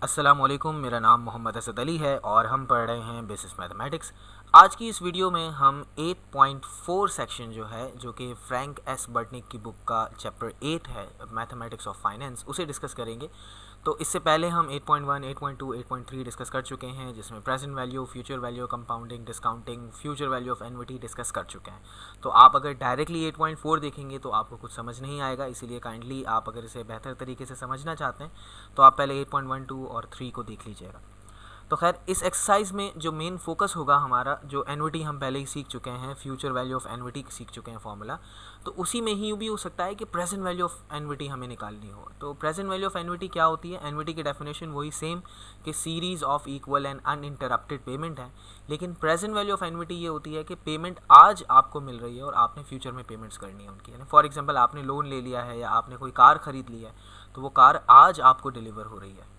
अस्सलामुअलैकुम, मेरा नाम मोहम्मद असद अली है और हम पढ़ रहे हैं बेसिस मैथमेटिक्स। आज की इस वीडियो में हम 8.4 सेक्शन जो है, जो कि फ्रैंक एस बर्टनिक की बुक का चैप्टर 8 है, मैथमेटिक्स ऑफ फाइनेंस, उसे डिस्कस करेंगे। तो इससे पहले हम 8.1, 8.2, 8.3 डिस्कस कर चुके हैं, जिसमें present value, future value, compounding, discounting, future value of annuity discuss कर चुके हैं। तो आप अगर डायरेक्टली 8.4 देखेंगे तो आपको कुछ समझ नहीं आएगा, इसीलिए काइंडली आप अगर इसे बेहतर तरीके से समझना चाहते हैं तो आप पहले 8.1, 2 और 3 को देख लीजिएगा। तो खैर, इस एक्सरसाइज में जो मेन फोकस होगा हमारा, जो एन्युटी हम पहले ही सीख चुके हैं, फ्यूचर वैल्यू ऑफ एन्युटी सीख चुके हैं फॉर्मूला, तो उसी में ही भी हो सकता है कि प्रेजेंट वैल्यू ऑफ एन्युटी हमें निकालनी हो। तो प्रेजेंट वैल्यू ऑफ एन्युटी क्या होती है? एन्युटी की डेफिनेशन वही सेम कि series of equal and uninterrupted payment है, लेकिन प्रेजेंट वैल्यू ऑफ एन्युटी ये होती है कि पेमेंट आज आपको मिल रही है और आपने फ्यूचर में पेमेंट्स करनी है उनकी। यानी फॉर एग्जाम्पल, आपने लोन ले लिया है या आपने कोई कार खरीद ली है, तो वो कार आज आपको डिलीवर हो रही है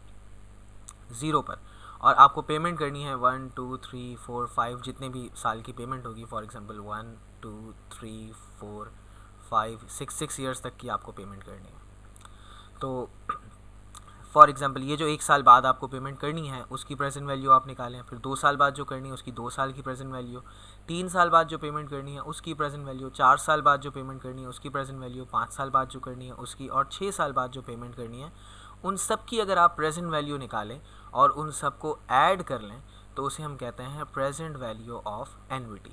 ज़ीरो पर, और आपको पेमेंट करनी है 1, 2, 3, 4, 5, जितने भी साल की पेमेंट होगी। फॉर एग्जांपल 1, 2, 3, 4, 5, 6 ईयर्स तक की आपको पेमेंट करनी है। तो फॉर एग्जांपल, ये जो 1 साल बाद आपको पेमेंट करनी है उसकी प्रेजेंट वैल्यू आप निकालें, फिर 2 साल बाद जो करनी है उसकी 2 साल की प्रेजेंट वैल्यू, 3 साल बाद जो पेमेंट करनी है उसकी प्रेजेंट वैल्यू, 4 साल बाद जो पेमेंट करनी है उसकी प्रेजेंट वैल्यू, 5 साल बाद जो करनी है उसकी, और 6 साल बाद जो पेमेंट करनी है उन सब की अगर आप प्रेजेंट वैल्यू निकालें और उन सब को ऐड कर लें तो उसे हम कहते हैं प्रेजेंट वैल्यू ऑफ एन्युटी।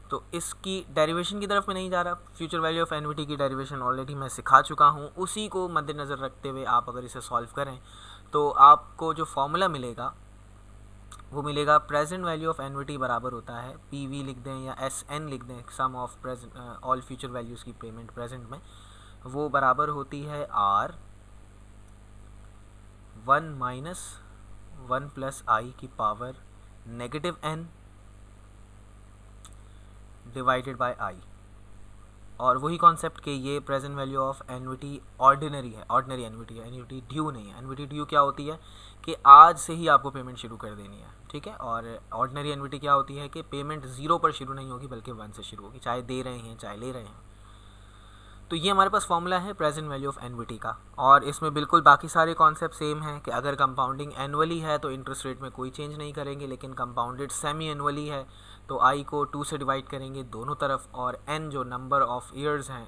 तो इसकी डेरिवेशन की तरफ मैं नहीं जा रहा, फ्यूचर वैल्यू ऑफ एन्युटी की डेरिवेशन ऑलरेडी मैं सिखा चुका हूँ। उसी को मद्देनज़र रखते हुए आप अगर इसे सॉल्व करें तो आपको जो फॉर्मूला मिलेगा वो मिलेगा, प्रेजेंट वैल्यू ऑफ एन्युटी बराबर होता है, पी वी लिख दें या एस एन लिख दें, sum of present all future values की पेमेंट प्रेजेंट में, वो बराबर होती है आर 1 माइनस 1 प्लस आई की power negative n divided by i. और वही कॉन्सेप्ट कि ये present value of annuity ordinary है, ऑर्डिनरी एन्युटी है, एन्युटी ड्यू नहीं है। एन्युटी ड्यू क्या होती है कि आज से ही आपको पेमेंट शुरू कर देनी है, ठीक है। और ऑर्डिनरी एन्युटी क्या होती है कि पेमेंट 0 पर शुरू नहीं होगी बल्कि 1 से शुरू होगी, चाहे दे रहे हैं चाहे ले रहे हैं। तो ये हमारे पास फॉर्मूला है प्रेजेंट वैल्यू ऑफ एन्युटी का, और इसमें बिल्कुल बाकी सारे कॉन्सेप्ट सेम हैं कि अगर कंपाउंडिंग एनुअली है तो इंटरेस्ट रेट में कोई चेंज नहीं करेंगे, लेकिन कंपाउंडेड सेमी एनुअली है तो आई को 2 से डिवाइड करेंगे दोनों तरफ, और एन जो नंबर ऑफ ईयर्स हैं,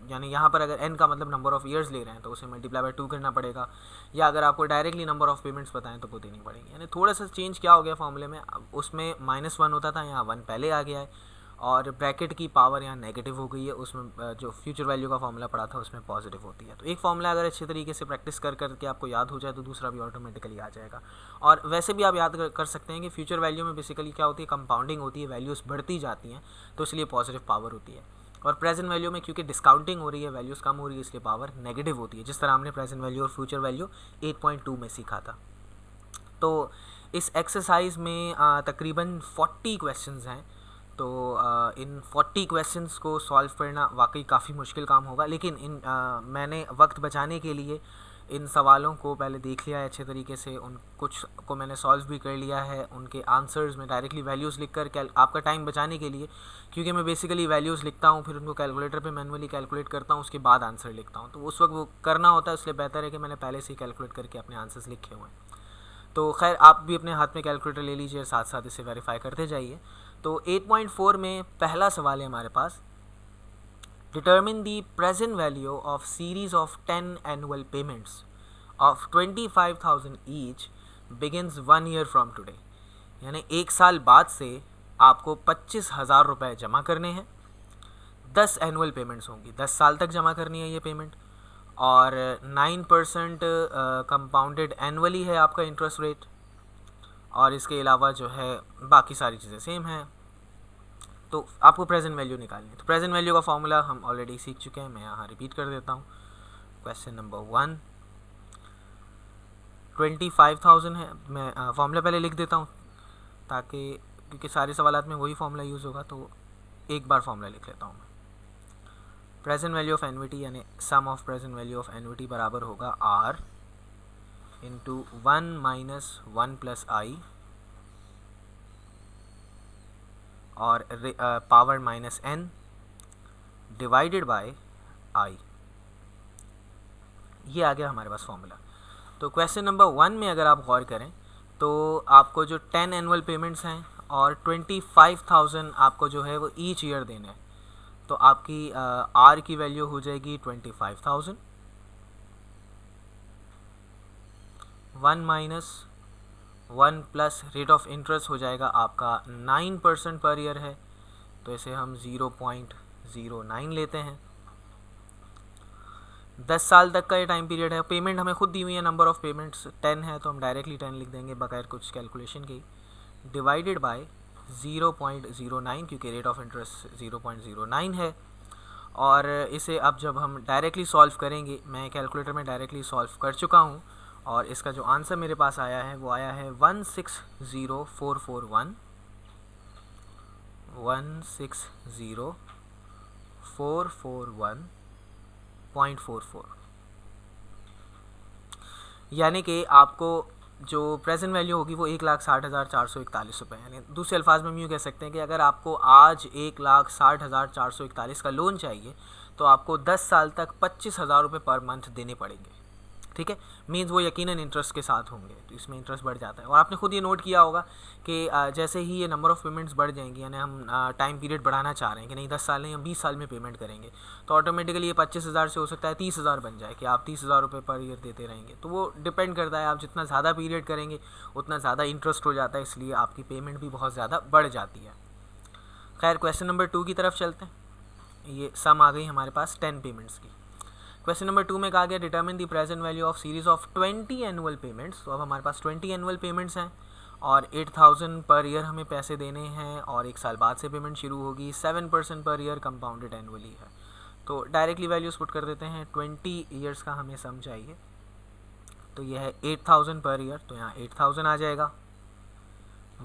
यानी यहाँ पर अगर एन का मतलब नंबर ऑफ ईयर्स ले रहे हैं तो उसे मल्टीप्लाई बाय 2 करना पड़ेगा, या अगर आपको डायरेक्टली नंबर ऑफ पेमेंट्स बताएं तो वो देनी पड़ेगी। यानी थोड़ा सा चेंज क्या हो गया फॉर्मूले में, उसमें -1 होता था, यहाँ 1 पहले आ गया है, और ब्रैकेट की पावर यहाँ नेगेटिव हो गई है। उसमें जो फ्यूचर वैल्यू का फॉर्मूला पड़ा था उसमें पॉजिटिव होती है। तो एक फॉर्मूला अगर अच्छे तरीके से प्रैक्टिस कर करके आपको याद हो जाए तो दूसरा भी ऑटोमेटिकली आ जाएगा। और वैसे भी आप याद कर सकते हैं कि फ्यूचर वैल्यू में बेसिकली क्या होती है, कंपाउंडिंग होती है, वैल्यूज़ बढ़ती जाती हैं, तो इसलिए पॉजिटिव पावर होती है। और प्रेजेंट वैल्यू में क्योंकि डिस्काउंटिंग हो रही है, वैल्यूज़ कम हो रही है, इसलिए पावर नेगेटिव होती है, जिस तरह हमने प्रेजेंट वैल्यू और फ्यूचर वैल्यू 8.2 में सीखा था। तो इस एक्सरसाइज में तकरीबन 40 क्वेश्चंस हैं। तो इन 40 क्वेश्चंस को सॉल्व करना वाकई काफ़ी मुश्किल काम होगा, लेकिन मैंने वक्त बचाने के लिए इन सवालों को पहले देख लिया है अच्छे तरीके से, उन कुछ को मैंने सॉल्व भी कर लिया है, उनके आंसर्स में डायरेक्टली वैल्यूज़ लिख कर आपका टाइम बचाने के लिए, क्योंकि मैं बेसिकली वैल्यूज़ लिखता हूँ फिर उनको कैलकुलेटर पे मैनुअली कैलकुलेट करता हूँ, उसके बाद आंसर लिखता हूँ, तो उस वक्त वो करना होता है, इसलिए बेहतर है कि मैंने पहले से ही कैलकुलेट करके अपने आंसर्स लिखे हुए हैं। तो खैर, आप भी अपने हाथ में कैलकुलेटर ले लीजिए, साथ साथ इसे वेरीफाई करते जाइए। तो 8.4 में पहला सवाल है हमारे पास, determine the present value of series of 10 annual payments of 25,000 each beginning 1 year from today. यानी 1 साल बाद से आपको 25,000 रुपये जमा करने हैं, 10 एनुअल पेमेंट्स होंगी, 10 साल तक जमा करनी है ये पेमेंट, और 9% कंपाउंडेड एनुअली है आपका इंटरेस्ट रेट, और इसके अलावा जो है बाकी सारी चीज़ें सेम हैं। तो आपको प्रेजेंट वैल्यू निकालनी है। तो प्रेजेंट वैल्यू का फॉर्मूला हम ऑलरेडी सीख चुके हैं, मैं यहाँ रिपीट कर देता हूँ। क्वेश्चन नंबर 1, 25,000 है, मैं फॉर्मूला पहले लिख देता हूँ ताकि, क्योंकि सारे सवालात में वही फॉर्मूला यूज़ होगा, तो एक बार फॉर्मूला लिख लेता हूँ मैं। प्रेजेंट वैल्यू ऑफ एन्युटी यानी sum of present value of annuity बराबर होगा r into 1 minus 1 plus i और power minus n divided by i. ये आ गया हमारे पास फॉर्मूला। तो क्वेश्चन नंबर 1 में अगर आप गौर करें तो आपको जो 10 एनुअल पेमेंट्स हैं और 25,000 आपको जो है वो ईच ईयर देने हैं, तो आपकी आर की वैल्यू हो जाएगी 25,000, 1 minus 1 plus rate of interest हो जाएगा आपका 9% पर ईयर है, तो इसे हम 0.09 लेते हैं। 10 साल तक का ये टाइम पीरियड है। पेमेंट हमें खुद दी हुई है, नंबर ऑफ पेमेंट्स 10 है तो हम डायरेक्टली 10 लिख देंगे बगैर कुछ कैलकुलेशन के, डिवाइडेड बाय 0.09 क्योंकि रेट ऑफ इंटरेस्ट 0.09 है। और इसे अब जब हम डायरेक्टली सॉल्व करेंगे, मैं कैलकुलेटर में डायरेक्टली सॉल्व कर चुका हूँ और इसका जो आंसर मेरे पास आया है वो आया है 160,441 160,441.44, यानी कि आपको जो प्रेजेंट वैल्यू होगी वो 1,60,441 रुपये, यानी दूसरे अल्फाज में हम यूँ कह सकते हैं कि अगर आपको आज 1,60,441 का लोन चाहिए तो आपको 10 साल तक 25,000 रुपये पर मंथ देने पड़ेंगे। ठीक है, मीन्स वो यकीनन इंटरेस्ट के साथ होंगे, तो इसमें इंटरेस्ट बढ़ जाता है। और आपने खुद ये नोट किया होगा कि जैसे ही ये नंबर ऑफ़ पेमेंट्स बढ़ जाएंगी, यानी हम टाइम पीरियड बढ़ाना चाह रहे हैं कि नहीं 10 साल नहीं हम 20 साल में पेमेंट करेंगे, तो ऑटोमेटिकली ये 25,000 से हो सकता है 30,000 बन जाए कि आप 30,000 रुपये पर ईयर देते रहेंगे। तो वो डिपेंड करता है, आप जितना ज़्यादा पीरियड करेंगे उतना ज़्यादा इंटरेस्ट हो जाता है, इसलिए आपकी पेमेंट भी बहुत ज़्यादा बढ़ जाती है। खैर क्वेश्चन नंबर 2 की तरफ चलते हैं। ये सम आ गई हमारे पास 10 पेमेंट्स की। क्वेश्चन नंबर 2 में कहा गया determine the present value of series of 20 annual payments. तो अब हमारे पास 20 एनुअल पेमेंट्स हैं और 8,000 पर ईयर हमें पैसे देने हैं और 1 साल बाद से पेमेंट शुरू होगी। 7% पर ईयर कंपाउंडेड एनुअली है, तो डायरेक्टली वैल्यूज़ पुट कर देते हैं। 20 ईयर्स का हमें सम चाहिए, तो यह है 8,000 पर ईयर, तो यहाँ 8,000 आ जाएगा।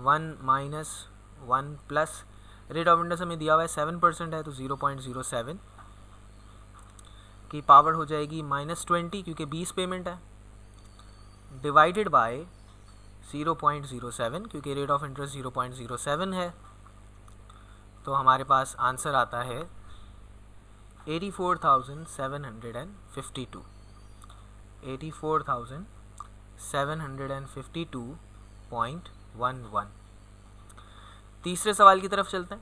1 minus 1 plus rate of interest हमें दिया हुआ है 7% है, तो 0.07 की पावर हो जाएगी -20 क्योंकि 20 पेमेंट है, डिवाइडेड बाय 0.07 क्योंकि रेट ऑफ इंटरेस्ट 0.07 है। तो हमारे पास आंसर आता है 84,752, 84,752.11। तीसरे सवाल की तरफ चलते हैं।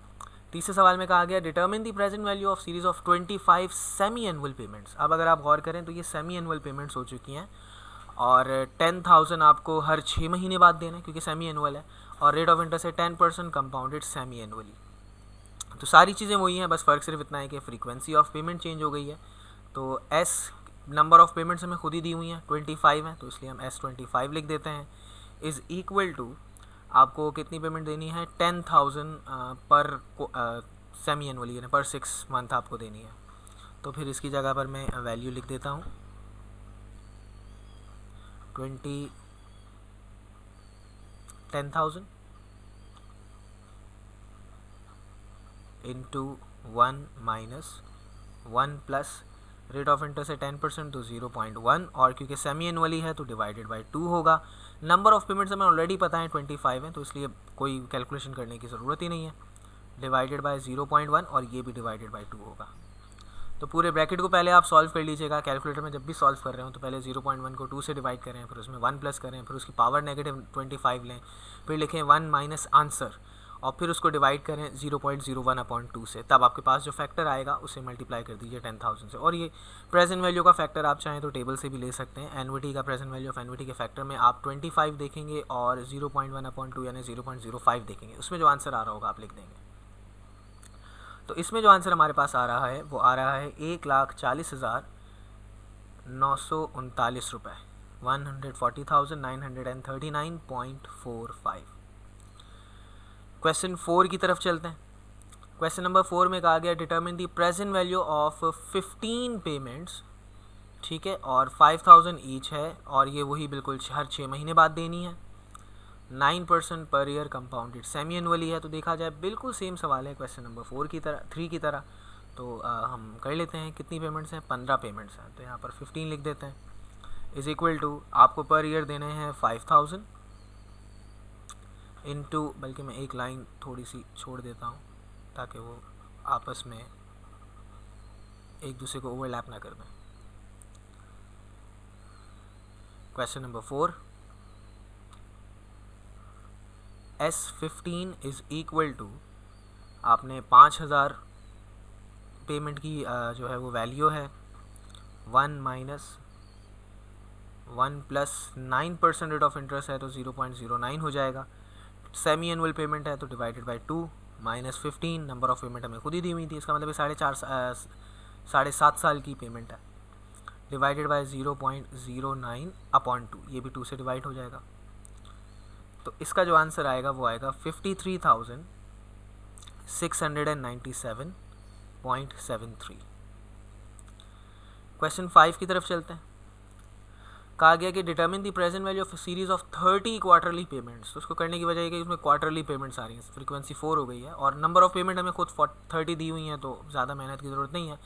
तीसरे सवाल में कहा गया determine the present value of series of 25 semi annual payments. अब अगर आप गौर करें तो ये सेमी एनुअल पेमेंट्स हो चुकी हैं और 10,000 आपको हर 6 महीने बाद देना है क्योंकि सेमी एनुअल है, और रेट ऑफ इंटरेस्ट है 10% कंपाउंडेड सेमी एनुअली। तो सारी चीज़ें वही हैं, बस फ़र्क सिर्फ इतना है कि फ्रीक्वेंसी ऑफ पेमेंट चेंज हो गई है। तो एस नंबर ऑफ़ पेमेंट्स हमें खुद ही दी हुई हैं 25 हैं, तो इसलिए हम S25 लिख देते हैं, इज़ इक्वल टू आपको कितनी पेमेंट देनी है 10,000 पर सेमी एनुअली, यानी पर 6 मंथ आपको देनी है। तो फिर इसकी जगह पर मैं वैल्यू लिख देता हूँ 10,000 into 1 minus 1 plus rate of interest है 10% तो 0.1, और क्योंकि सेमी एनुअली है तो डिवाइडेड बाय 2 होगा। नंबर ऑफ़ पेमेंट्स हमें ऑलरेडी पता है 25 है, तो इसलिए कोई कैलकुलेशन करने की ज़रूरत ही नहीं है। डिवाइडेड बाय 0.1 और ये भी डिवाइडेड बाय 2 होगा। तो पूरे ब्रैकेट को पहले आप सॉल्व कर लीजिएगा। कैलकुलेटर में जब भी सॉल्व कर रहे हो तो पहले 0.1 को 2 से डिवाइड करें, फिर उसमें 1 प्लस करें, फिर उसकी पावर -25 लें, फिर लिखें 1 माइनस आंसर और फिर उसको डिवाइड करें 0.01/2 से, तब आपके पास जो फैक्टर आएगा उसे मल्टीप्लाई कर दीजिए 10,000 से। और ये प्रेजेंट वैल्यू का फैक्टर आप चाहें तो टेबल से भी ले सकते हैं। एनुइटी का प्रेजेंट वैल्यू ऑफ एनुइटी के फैक्टर में आप 25 देखेंगे और 0.1/2 यानी 0.05 देखेंगे, उसमें जो आंसर आ रहा होगा आप लिख देंगे। तो इसमें जो आंसर हमारे पास आ रहा है वो आ रहा है 1,40,939 रुपये, 140,939.45। क्वेश्चन 4 की तरफ चलते हैं। क्वेश्चन नंबर 4 में कहा गया determine the present value of 15 payments, ठीक है, और 5,000 ईच है, और ये वही बिल्कुल हर 6 महीने बाद देनी है। 9% पर ईयर कंपाउंडेड सेमी एनुअली है, तो देखा जाए बिल्कुल सेम सवाल है क्वेश्चन नंबर 3 की तरह। तो हम कर लेते हैं, कितनी पेमेंट्स हैं 15 पेमेंट्स हैं, तो यहाँ पर 15 लिख देते हैं, इज़ इक्वल टू आपको पर ईयर देने हैं 5,000 इनटू, बल्कि मैं एक लाइन थोड़ी सी छोड़ देता हूँ ताकि वो आपस में एक दूसरे को ओवरलैप ना कर दें। Question number 4, S15 is equal to, आपने 5000 पेमेंट की जो है वो वैल्यू है, 1 minus 1 plus 9% rate of interest है तो 0.09 हो जाएगा। सेमी एनुअल पेमेंट है तो divided by 2 minus 15, number of payment हमें खुद ही दी हुई थी, इसका मतलब 7.5 साल की पेमेंट है, डिवाइडेड बाई 0.09 अपॉन 2, ये भी 2 से डिवाइड हो जाएगा। तो इसका जो आंसर आएगा वो आएगा 53,697.73। क्वेश्चन 5 की तरफ चलते हैं। कहा गया कि determine the present value of series of 30 quarterly payments. तो उसको करने की वजह है कि इसमें क्वार्टरली पेमेंट्स आ रही हैं, फ्रीक्वेंसी 4 हो गई है और नंबर ऑफ पेमेंट हमें खुद 30 दी हुई हैं, तो ज़्यादा मेहनत की ज़रूरत नहीं है।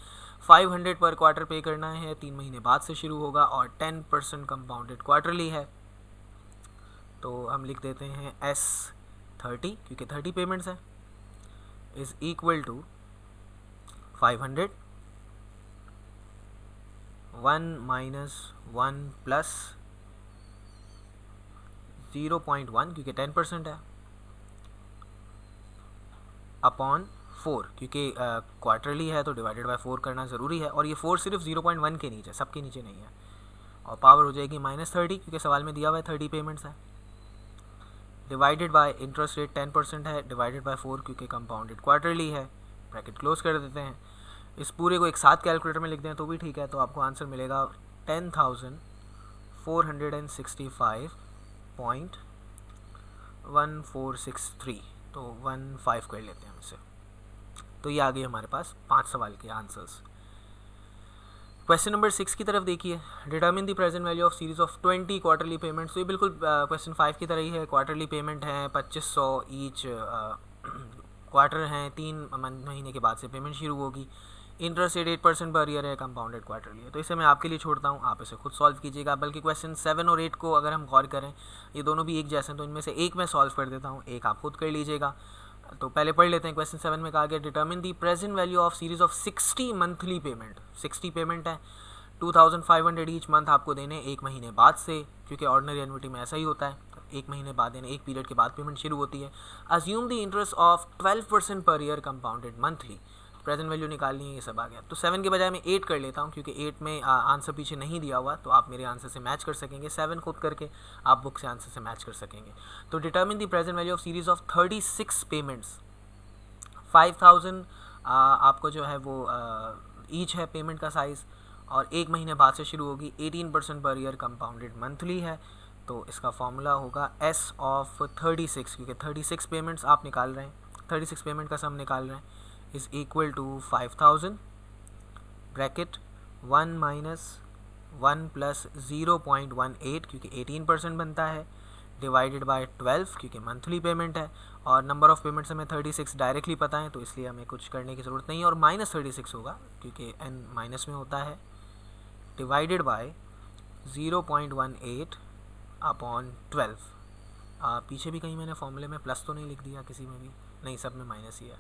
500 पर क्वार्टर पे करना है, 3 महीने बाद से शुरू होगा और 10% कंपाउंडेड क्वार्टरली है। तो हम लिख देते हैं S30, क्योंकि 30 पेमेंट्स हैं, is equal to 500, 1 minus 1 plus 0.1 क्योंकि 10% है, अपॉन 4 क्योंकि क्वार्टरली है तो डिवाइडेड बाय 4 करना ज़रूरी है, और ये 4 सिर्फ 0.1 के नीचे, सबके नीचे नहीं है, और पावर हो जाएगी -30 क्योंकि सवाल में दिया हुआ है 30 पेमेंट्स है, डिवाइडेड बाय इंटरेस्ट रेट 10% है, डिवाइडेड बाय 4 क्योंकि कंपाउंडेड क्वार्टरली है, ब्रैकेट क्लोज कर देते हैं। इस पूरे को एक साथ कैलकुलेटर में लिख दें तो भी ठीक है, तो आपको आंसर मिलेगा 10,465.1463, तो 15 कर लेते हैं हम इसे। तो ये आ गई हमारे पास 5 सवाल के आंसर्स। क्वेश्चन नंबर 6 की तरफ देखिए, determine the present value of series of 20 quarterly payments. तो ये बिल्कुल क्वेश्चन 5 की तरह ही है, क्वार्टरली पेमेंट है 2500 ईच क्वार्टर हैं, 3 महीने के बाद से पेमेंट शुरू होगी, इंटरेस्ट रेट 8% पर ईयर है, कंपाउंडेड क्वार्टरली है। तो इसे मैं आपके लिए छोड़ता हूँ, आप इसे खुद सॉल्व कीजिएगा। बल्कि क्वेश्चन 7 और 8 को अगर हम गौर करें, ये दोनों भी एक जैसे हैं, तो इनमें से एक मैं सॉल्व कर देता हूँ, एक आप खुद कर लीजिएगा। तो पहले पढ़ लेते हैं। क्वेश्चन 7 में कहा गया determine the present value of series of 60 monthly payment. 60 payment है, 2500 ईच मंथ आपको देने 1 महीने बाद से, क्योंकि ऑर्डिनरी एन्युटी में ऐसा ही होता है, 1 महीने बाद यानी 1 पीरियड के बाद पेमेंट शुरू होती है। Assume the interest of 12% per year compounded monthly, present value निकालनी है, ये सब आ गया। तो 7 के बजाय मैं 8 कर लेता हूँ, क्योंकि 8 में आंसर पीछे नहीं दिया हुआ, तो आप मेरे आंसर से मैच कर सकेंगे। 7 खुद करके आप बुक से आंसर से मैच कर सकेंगे। तो determine the present value of series of 36 payments, 5000 आपको जो है वो ईच है पेमेंट का साइज़, और 1 महीने बाद से शुरू होगी, 18% पर ईयर कंपाउंडेड मंथली है। तो इसका फॉर्मूला होगा S ऑफ 36, क्योंकि 36 पेमेंट्स आप निकाल रहे हैं, 36 पेमेंट का सम निकाल रहे हैं, is equal to 5000 bracket 1 minus 1 plus 0.18 क्योंकि 18% बनता है, डिवाइडेड बाय 12 क्योंकि मंथली पेमेंट है, और नंबर ऑफ पेमेंट्स हमें 36 डायरेक्टली पता है, तो इसलिए हमें कुछ करने की ज़रूरत नहीं है, और -36 होगा क्योंकि n माइनस में होता है, डिवाइडेड बाय 0.18 अपॉन 12। पीछे भी कहीं मैंने फॉर्मूले में प्लस तो नहीं लिख दिया, किसी में भी नहीं, सब में माइनस ही है।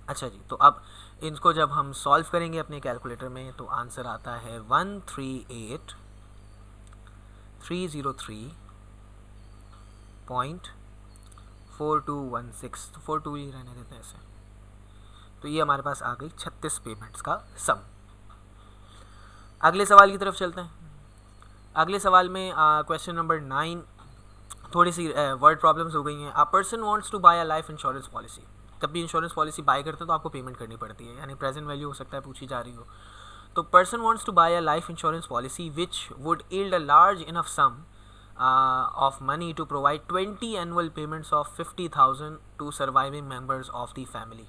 अच्छा जी, तो अब इनको जब हम सॉल्व करेंगे अपने कैलकुलेटर में, तो आंसर आता है 138,303.4216, तो 42 ही रहने देते हैं इसे। तो ये हमारे पास आ गई 36 पेमेंट्स का सम। अगले सवाल की तरफ चलते हैं। अगले सवाल में क्वेश्चन नंबर 9, थोड़ी सी वर्ड प्रॉब्लम्स हो गई हैं। A person wants to buy a life insurance policy. जब भी इंश्योरेंस पॉलिसी बाय करते हैं तो आपको पेमेंट करनी पड़ती है, यानी प्रेजेंट वैल्यू हो सकता है पूछी जा रही हो। तो person wants to buy a life insurance policy which would yield a large enough sum of money to provide 20 annual payments of 50,000 to surviving members of the family.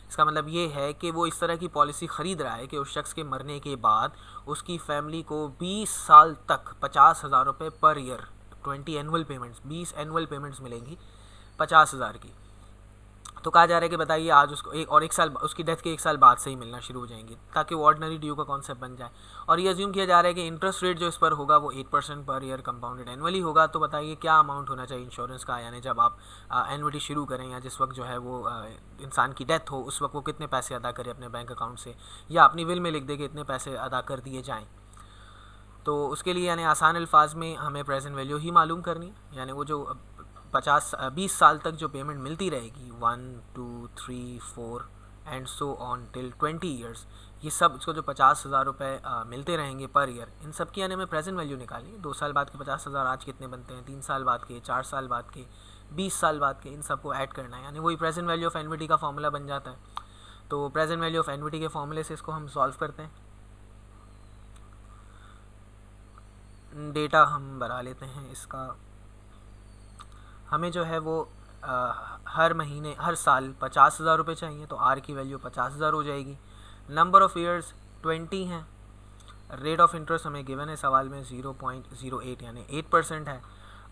इसका मतलब ये है कि वो इस तरह की पॉलिसी ख़रीद रहा है कि उस शख्स के मरने के बाद उसकी फैमिली को 20 साल तक 50,000 रुपये per year, 20 annual payments, 20 annual payments मिलेंगी 50,000 की। तो कहा जा रहा है कि बताइए आज उसको एक साल, उसकी डेथ के 1 साल बाद से ही मिलना शुरू हो जाएंगी, ताकि वो ऑर्डिनरी ड्यू का कॉन्सेप्ट बन जाए। और ये अज्यूम किया जा रहा है कि इंटरेस्ट रेट जो इस पर होगा वो 8% पर ईयर कंपाउंडेड एनुअली होगा। तो बताइए क्या अमाउंट होना चाहिए इंश्योरेंस का, यानी जब आप एनुअटी शुरू करें या जिस वक्त जो है वो इंसान की डेथ हो, उस वक्त वो कितने पैसे अदा करे अपने बैंक अकाउंट से, या अपनी विल में लिख दे कि इतने पैसे अदा कर दिए जाएँ। तो उसके लिए यानी आसान अल्फाज में हमें प्रेजेंट वैल्यू ही मालूम करनी है, यानी वो जो 20 साल तक जो पेमेंट मिलती रहेगी 1 2 3 4 and so on till 20 years, ये सब इसको जो 50,000 रुपये मिलते रहेंगे पर ईयर, इन सब की यानी हमें प्रेजेंट वैल्यू निकाली। 2 साल बाद के 50,000 आज कितने बनते हैं, 3 साल बाद के, 4 साल बाद के, 20 साल बाद के, इन सबको ऐड करना है, यानी वही प्रेजेंट वैल्यू ऑफ एनविटी का फॉर्मूला बन जाता है। तो प्रेजेंट वैल्यू ऑफ एनविटी के फॉर्मूले से इसको हम सॉल्व करते हैं। डेटा हम बना लेते हैं इसका। हमें जो है वो हर महीने हर साल 50,000 रुपये चाहिए, तो आर की वैल्यू 50,000 हो जाएगी। नंबर ऑफ़ ईयर्स 20 हैं। रेट ऑफ इंटरेस्ट हमें गिवन है सवाल में 0.08 यानी 8% है,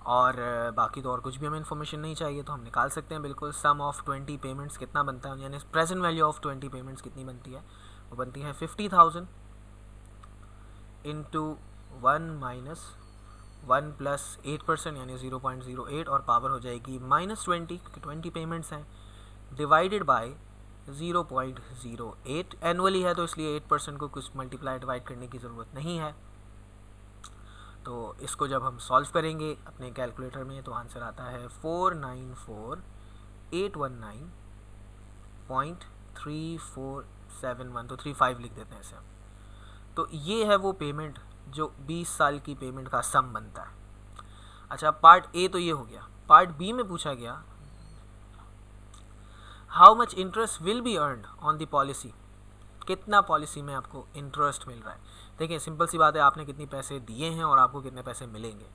और बाकी तो और कुछ भी हमें इन्फॉर्मेशन नहीं चाहिए, तो हम निकाल सकते हैं बिल्कुल। सम ऑफ 20 पेमेंट्स कितना बनता है, यानी प्रेजेंट वैल्यू ऑफ 20 पेमेंट्स कितनी बनती है, वो बनती है 50,000 इंटू 1 माइनस 1 प्लस 8% यानी 0.08, और पावर हो जाएगी -20 क्योंकि 20 पेमेंट्स हैं, डिवाइडेड बाय 0.08। एनुअली है तो इसलिए 8% को कुछ मल्टीप्लाई डिवाइड करने की ज़रूरत नहीं है। तो इसको जब हम सॉल्व करेंगे अपने कैलकुलेटर में तो आंसर आता है 494,819.3471, तो 35 लिख देते हैं इसे। तो ये है वो पेमेंट जो 20 साल की पेमेंट का सम बनता है। अच्छा, पार्ट ए तो ये हो गया। पार्ट बी में पूछा गया how much interest will be earned on the policy, कितना पॉलिसी में आपको इंटरेस्ट मिल रहा है। देखिए सिंपल सी बात है, आपने कितने पैसे दिए हैं और आपको कितने पैसे मिलेंगे।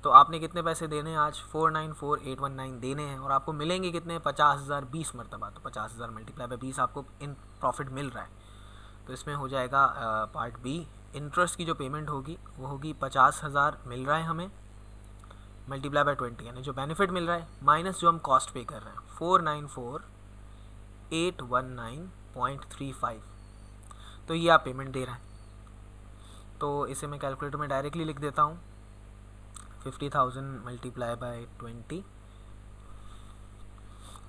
तो आपने कितने पैसे देने हैं, आज 494,819 देने हैं, और आपको मिलेंगे कितने, 50,000 20 मरतबा, तो 50,000 मल्टीप्लाई बाय 20 आपको इन प्रॉफिट मिल रहा है। तो इसमें हो जाएगा पार्ट बी, इंटरेस्ट की जो पेमेंट होगी वो होगी 50,000 मिल रहा है हमें, मल्टीप्लाई बाय 20 यानी जो बेनिफिट मिल रहा है, माइनस जो हम कॉस्ट पे कर रहे हैं 494,819.35, तो ये आप पेमेंट दे रहे हैं। तो इसे मैं कैलकुलेटर में डायरेक्टली लिख देता हूँ, 50,000 मल्टीप्लाई बाय 20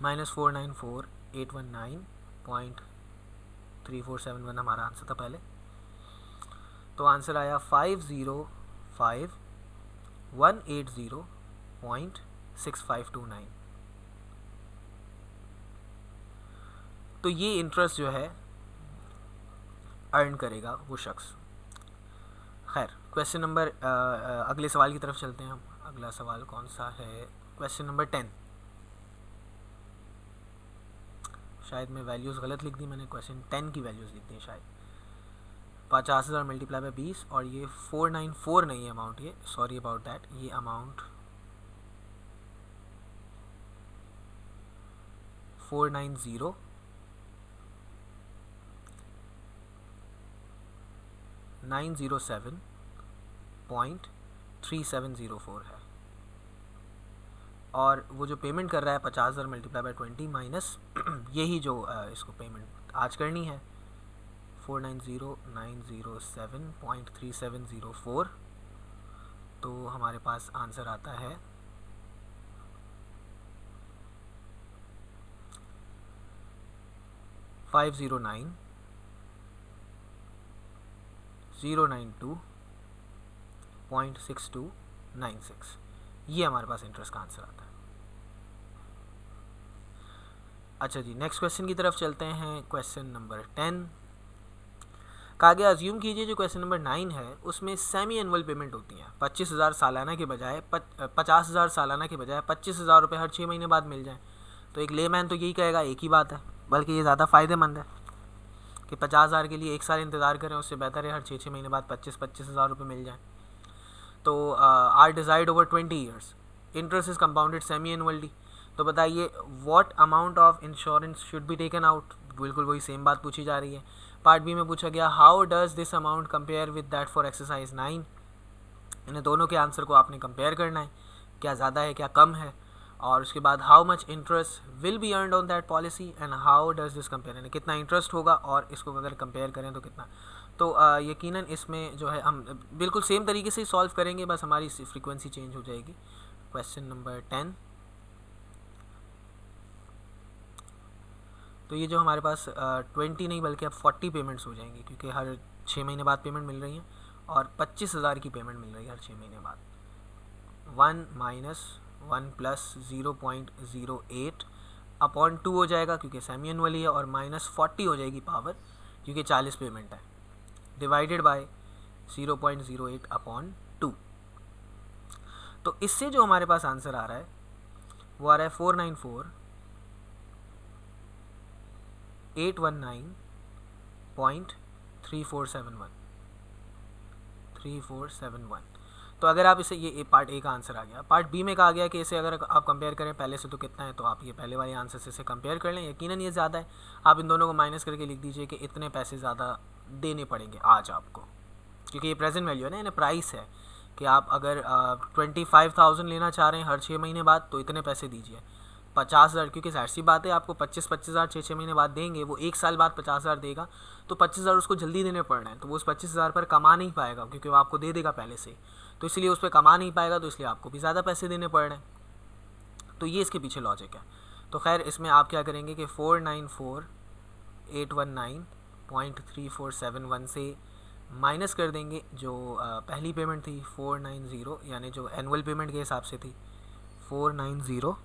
माइनस 494,819.3471 हमारा आंसर था पहले। तो आंसर आया 505,180.6529। तो ये इंटरेस्ट जो है अर्न करेगा वो शख्स। खैर, क्वेश्चन नंबर अगले सवाल की तरफ चलते हैं हम। अगला सवाल कौन सा है, क्वेश्चन नंबर 10। शायद मैं वैल्यूज़ गलत लिख दी, मैंने क्वेश्चन 10 की वैल्यूज़ लिख दी शायद। 50,000 मल्टीप्लाई बाय 20, और ये 494 नहीं है अमाउंट, ये सॉरी अबाउट दैट, ये अमाउंट 490,907.3704 है, और वो जो पेमेंट कर रहा है 50,000 मल्टीप्लाई बाय 20 माइनस यही जो इसको पेमेंट आज करनी है 490,907.3704, तो हमारे पास आंसर आता है 509,092.6296, ये हमारे पास इंटरेस्ट का आंसर आता है। अच्छा जी, नेक्स्ट क्वेश्चन की तरफ चलते हैं। क्वेश्चन नंबर 10 कहा गया, अज्यूम कीजिए जो क्वेश्चन नंबर 9 है उसमें सेमी एनुअल पेमेंट होती है 25,000 सालाना के बजाय 50,000 सालाना के बजाय 25,000 रुपये हर 6 महीने बाद मिल जाए। तो एक लेमैन तो यही कहेगा एक ही बात है, बल्कि ये ज़्यादा फ़ायदेमंद है कि 50,000 के लिए एक साल इंतज़ार करें, उससे बेहतर है हर 6 महीने बाद 25,000 रुपये मिल जाए। तो are decide over 20 years, interest is compounded semi annually. तो बताइए what amount of insurance should be taken out, बिल्कुल वही सेम बात पूछी जा रही है। पार्ट बी में पूछा गया how does this amount compare with that for exercise 9। इन दोनों के आंसर को आपने कंपेयर करना है, क्या ज़्यादा है क्या कम है, और उसके बाद how much interest will be earned on that policy and how does this compare, यानी कितना इंटरेस्ट होगा और इसको अगर कंपेयर करें तो कितना। तो यकीनन इसमें जो है हम बिल्कुल सेम तरीके से ही सॉल्व करेंगे, बस हमारी फ्रीक्वेंसी चेंज हो जाएगी। क्वेश्चन नंबर 10, तो ये जो हमारे पास 20 नहीं बल्कि अब 40 पेमेंट्स हो जाएंगी, क्योंकि हर 6 महीने बाद पेमेंट मिल रही हैं, और 25,000 की पेमेंट मिल रही है हर 6 महीने बाद। 1 माइनस 1 प्लस 0.08 अपॉन 2 हो जाएगा क्योंकि सेमी एनुअली है, और माइनस 40 हो जाएगी पावर क्योंकि 40 पेमेंट है, डिवाइडेड बाय 0.08 अपॉन 2। तो इससे जो हमारे पास आंसर आ रहा है वो आ रहा है 494,819.3471। तो अगर आप इसे, ये पार्ट ए का आंसर आ गया। पार्ट बी में कहा गया कि इसे अगर आप कंपेयर करें पहले से तो कितना है, तो आप ये पहले वाले आंसर से इसे कंपेयर कर लें, यकीनन ये ज़्यादा है। आप इन दोनों को माइनस करके लिख दीजिए कि इतने पैसे ज़्यादा देने पड़ेंगे आज आपको, क्योंकि ये प्रेजेंट वैल्यू है ना, यानी प्राइस है कि आप अगर 25,000 लेना चाह रहे हैं हर 6 महीने बाद तो इतने पैसे दीजिए। 50,000, क्योंकि जाहिर सी बात है आपको 25,000 6 महीने बाद देंगे, वो 1 साल बाद 50,000 देगा, तो 25,000 उसको जल्दी देने पड़ रहे हैं, तो वो उस 25,000 पर कमा नहीं पाएगा क्योंकि वो आपको दे देगा पहले से, तो इसलिए उस पर कमा नहीं पाएगा, तो इसलिए आपको भी ज़्यादा पैसे देने पड़ रहे हैं। तो ये इसके पीछे लॉजिक है। तो खैर इसमें आप क्या करेंगे कि 494,819.3471 से माइनस कर देंगे जो पहली पेमेंट थी 490, यानी जो एनुअल पेमेंट के हिसाब से थी 490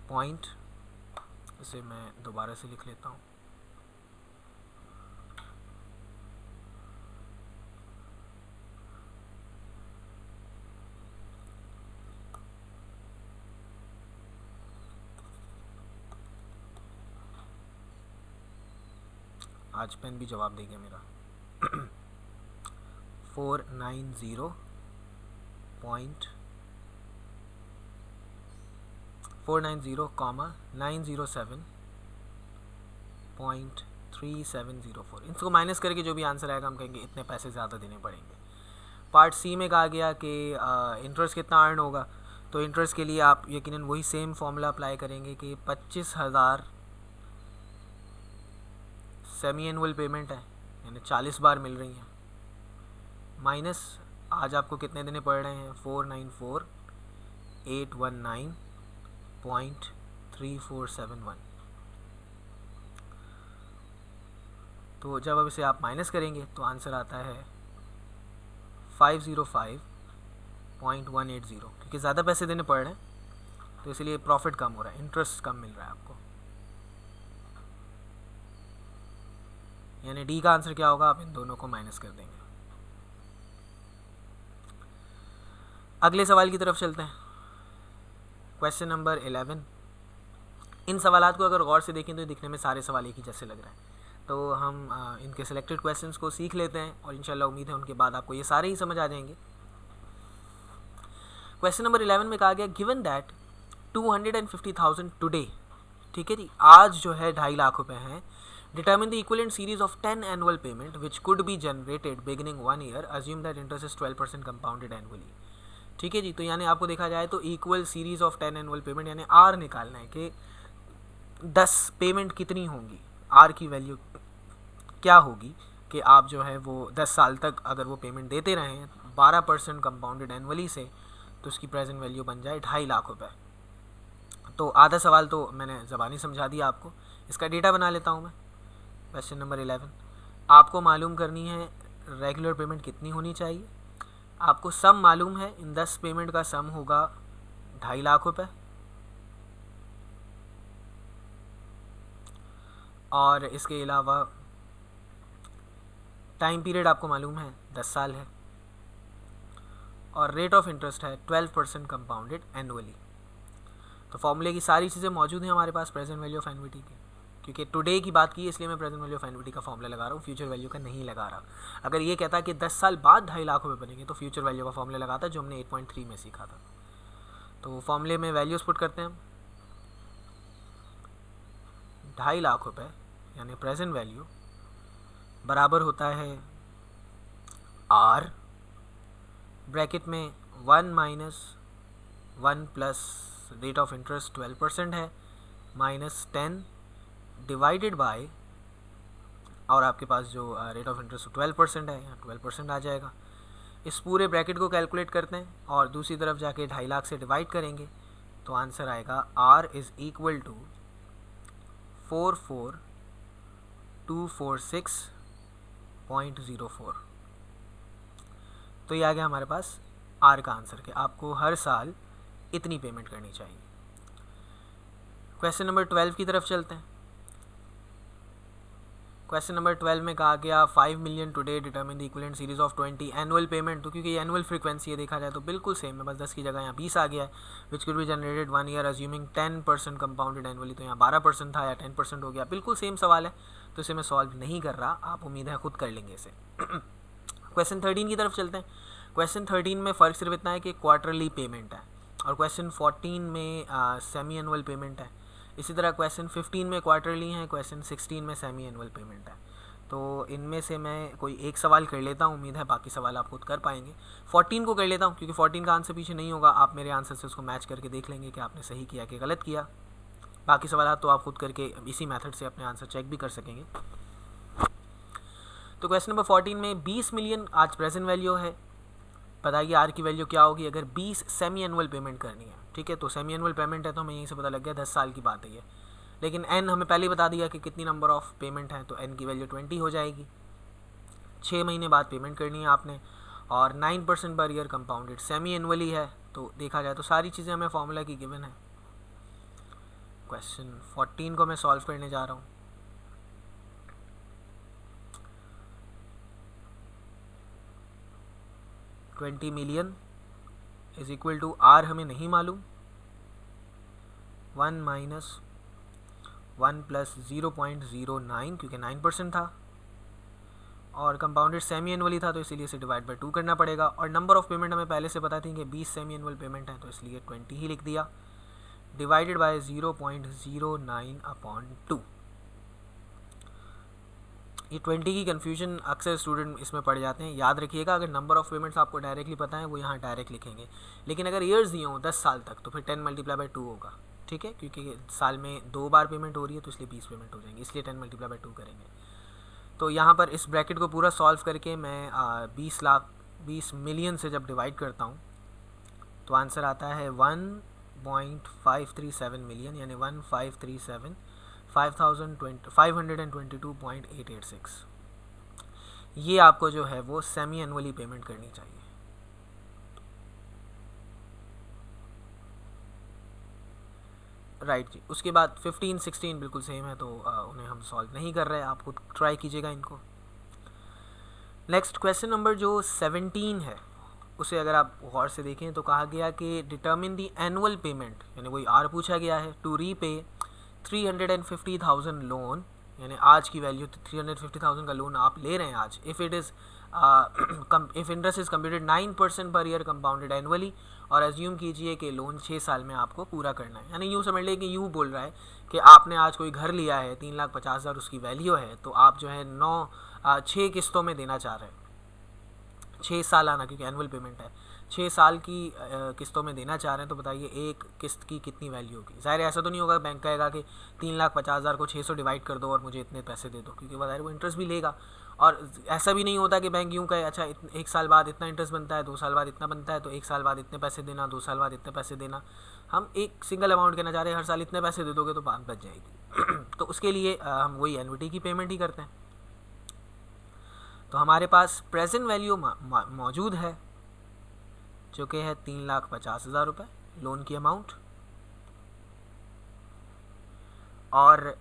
पॉइंट, इसे मैं दोबारा से लिख लेता हूँ, आज पेन भी जवाब देगा मेरा। 490,907.3704, इसको माइनस करके जो भी आंसर आएगा हम कहेंगे इतने पैसे ज़्यादा देने पड़ेंगे। पार्ट सी में कहा गया कि इंटरेस्ट कितना अर्न होगा, तो इंटरेस्ट के लिए आप यकीनन वही सेम फॉर्मूला अप्लाई करेंगे कि 25,000 सेमी एनुअल पेमेंट है, यानी 40 बार मिल रही हैं, माइनस आज आपको कितने देने पड़ रहे हैं 494,819.3471। तो जब अब इसे आप माइनस करेंगे तो आंसर आता है 505.180, क्योंकि ज़्यादा पैसे देने पड़ रहे हैं तो इसलिए प्रॉफिट कम हो रहा है, इंटरेस्ट कम मिल रहा है आपको। यानी डी का आंसर क्या होगा, आप इन दोनों को माइनस कर देंगे। अगले सवाल की तरफ चलते हैं, क्वेश्चन नंबर 11। इन सवालात को अगर गौर से देखें तो दिखने में सारे सवाल एक ही जैसे लग रहे हैं, तो हम इनके सिलेक्टेड क्वेश्चंस को सीख लेते हैं और इंशाल्लाह उम्मीद है उनके बाद आपको ये सारे ही समझ आ जाएंगे। क्वेश्चन नंबर 11 में कहा गया गिवन दैट 250,000 टुडे, ठीक है जी, आज जो है 2.5 लाख रुपए हैं, determine the equivalent series of 10 annual payment which could be generated beginning 1 year, assume that interest is 12% compounded annually. ठीक है जी, तो यानी आपको देखा जाए तो equal series of 10 annual payment, यानी आर निकालना है कि 10 पेमेंट कितनी होंगी, आर की वैल्यू क्या होगी कि आप जो है वो 10 साल तक अगर वो पेमेंट देते रहें 12% कंपाउंडेड एनुअली से, तो उसकी प्रेजेंट वैल्यू बन जाए 2.5 लाख रुपए। तो आधा सवाल तो मैंने ज़बानी समझा दिया आपको, इसका डेटा बना लेता हूँ मैं। क्वेश्चन नंबर 11, आपको मालूम करनी है रेगुलर पेमेंट कितनी होनी चाहिए। आपको सम मालूम है, इन 10 पेमेंट का सम होगा 2.5 लाख रुपए, और इसके अलावा टाइम पीरियड आपको मालूम है 10 साल है, और रेट ऑफ इंटरेस्ट है 12% कंपाउंडेड एनुअली। तो फॉर्मूले की सारी चीज़ें मौजूद हैं हमारे पास प्रेजेंट वैल्यू ऑफ एन्युटी की, क्योंकि टुडे की बात की इसलिए मैं प्रेजेंट वैल्यू ऑफ एन्युटी का फॉर्मूला लगा रहा हूँ, फ्यूचर वैल्यू का नहीं लगा रहा। अगर ये कहता कि 10 साल बाद 2.5 लाख रुपए बनेंगे तो फ्यूचर वैल्यू का फॉर्मूला लगाता, जो हमने 8.3 में सीखा था। तो फॉर्मूले में वैल्यूज पुट करते हैं हम, 2.5 लाख रुपए यानी प्रेजेंट वैल्यू बराबर होता है आर, ब्रैकेट में 1 minus 1 plus rate of interest 12% है, माइनस 10 डिवाइडेड बाय, और आपके पास जो रेट ऑफ इंटरेस्ट 12% है, यहाँ 12% आ जाएगा। इस पूरे ब्रैकेट को कैलकुलेट करते हैं और दूसरी तरफ जाके 2.5 लाख से डिवाइड करेंगे तो आंसर आएगा R इज़ इक्वल टू 44,246.04। तो ये आ गया हमारे पास आर का आंसर कि आपको हर साल इतनी पेमेंट करनी चाहिए। क्वेश्चन नंबर 12 की तरफ चलते हैं। क्वेश्चन नंबर 12 में कहा गया 5 million today determine the equivalent series of 20 annual payment. तो क्योंकि एनुअल फ्रीक्वेंसी है देखा जाए तो बिल्कुल सेम है, बस 10 की जगह यहाँ 20 आ गया है। Which could be generated 1 year assuming 10% compounded annually. तो यहाँ 12% था या 10% हो गया, बिल्कुल सेम सवाल है, तो इसे मैं सॉल्व नहीं कर रहा, आप उम्मीद है खुद कर लेंगे इसे। क्वेश्चन 13 की तरफ चलते हैं। क्वेश्चन 13 में फ़र्क सिर्फ इतना है कि क्वार्टरली पेमेंट है, और क्वेश्चन 14 में सेमी एनुअल पेमेंट है। इसी तरह क्वेश्चन 15 में क्वार्टरली है, क्वेश्चन 16 में सेमी एनुअल पेमेंट है। तो इनमें से मैं कोई एक सवाल कर लेता हूँ, उम्मीद है बाकी सवाल आप खुद कर पाएंगे। 14 को कर लेता हूँ, क्योंकि 14 का आंसर पीछे नहीं होगा, आप मेरे आंसर से उसको मैच करके देख लेंगे कि आपने सही किया कि गलत किया। बाकी सवाल तो आप खुद करके इसी मेथड से अपने आंसर चेक भी कर सकेंगे। तो क्वेश्चन नंबर 14 में 20 मिलियन आज प्रेजेंट वैल्यू है, बताइए आर की वैल्यू क्या होगी अगर 20 सेमी एनुअल पेमेंट करनी है। ठीक है, तो सेमी एनुअल पेमेंट है तो हमें यहीं से पता लग गया 10 साल की बात है ये। लेकिन एन हमें पहले ही बता दिया कि कितनी नंबर ऑफ पेमेंट है, तो एन की वैल्यू 20 हो जाएगी। 6 महीने बाद पेमेंट करनी है आपने, और 9% पर ईयर कंपाउंडेड सेमी एनुअली है। तो देखा जाए तो सारी चीज़ें हमें फॉर्मूला की गिवन है। क्वेश्चन 14 को मैं सॉल्व करने जा रहा हूँ। $20 million is equal to R हमें नहीं मालूम, 1 माइनस 1 प्लस 0.09 क्योंकि 9% था, और कंपाउंडेड सेमी एनुअली था तो इसीलिए इसे डिवाइड बाय 2 करना पड़ेगा। और नंबर ऑफ पेमेंट हमें पहले से पता थी कि 20 सेमी एनुअल पेमेंट है, तो इसलिए 20 ही लिख दिया, डिवाइडेड बाय 0.09/2। ये 20 की कन्फ्यूजन अक्सर स्टूडेंट इसमें पड़ जाते हैं। याद रखिएगा, अगर नंबर ऑफ पेमेंट्स आपको डायरेक्टली पता है वो यहाँ डायरेक्ट लिखेंगे, लेकिन अगर ईयर्स दिए हों 10 साल तक तो फिर 10 मल्टीप्लाई बाय 2 होगा। ठीक है, क्योंकि साल में 2 बार पेमेंट हो रही है तो इसलिए 20 पेमेंट हो जाएंगे, इसलिए 10 मल्टीप्लाई बाय 2 करेंगे। तो यहाँ पर इस ब्रैकेट को पूरा सॉल्व करके मैं 20 मिलियन से जब डिवाइड करता हूँ तो आंसर आता है 1.537 मिलियन, यानी 1,537,522.886। ये आपको जो है वो सेमी एनुअली पेमेंट करनी चाहिए। राइट जी। उसके बाद 15, 16 बिल्कुल सेम है, तो उन्हें हम सॉल्व नहीं कर रहे, आप खुद ट्राई कीजिएगा इनको। नेक्स्ट क्वेश्चन नंबर जो 17 है उसे अगर आप गौर से देखें तो कहा गया कि डिटर्मिन दी एनुअल पेमेंट, यानी वही आर पूछा गया है, टू रीपे 350,000 लोन, यानी आज की वैल्यू 350,000 का लोन आप ले रहे हैं आज, if it is if interest is computed 9% पर ईयर कंपाउंडेड एनुअली, और एज्यूम कीजिए कि लोन 6 साल में आपको पूरा करना है। यानी यूँ समझ लें कि यूँ बोल रहा है कि आपने आज कोई घर लिया है, 3,50,000 उसकी वैल्यू है, तो आप जो है 6 किस्तों में देना चाह रहे हैं, 6 साल आना, क्योंकि एनुअल पेमेंट है, 6 साल की किस्तों में देना चाह रहे हैं। तो बताइए एक किस्त की कितनी वैल्यू होगी। ज़ाहिर ऐसा तो नहीं होगा बैंक कहेगा कि 3,50,000 को 600 डिवाइड कर दो और मुझे इतने पैसे दे दो, क्योंकि ज़ाहिर वो इंटरेस्ट भी लेगा। और ऐसा भी नहीं होता कि बैंक यूँ कहे अच्छा 1 साल बाद इतना इंटरेस्ट बनता है, 2 साल बाद इतना बनता है, तो 1 साल बाद इतने पैसे देना, 2 साल बाद इतने पैसे देना। हम एक सिंगल अमाउंट कहना चाह रहे हैं, हर साल इतने पैसे दे दोगे तो बात बच जाएगी। तो उसके लिए हम वही एन्युटी की पेमेंट ही करते हैं। तो हमारे पास प्रेजेंट वैल्यू मौजूद है जो कि है 3,50,000 रुपये लोन की अमाउंट, और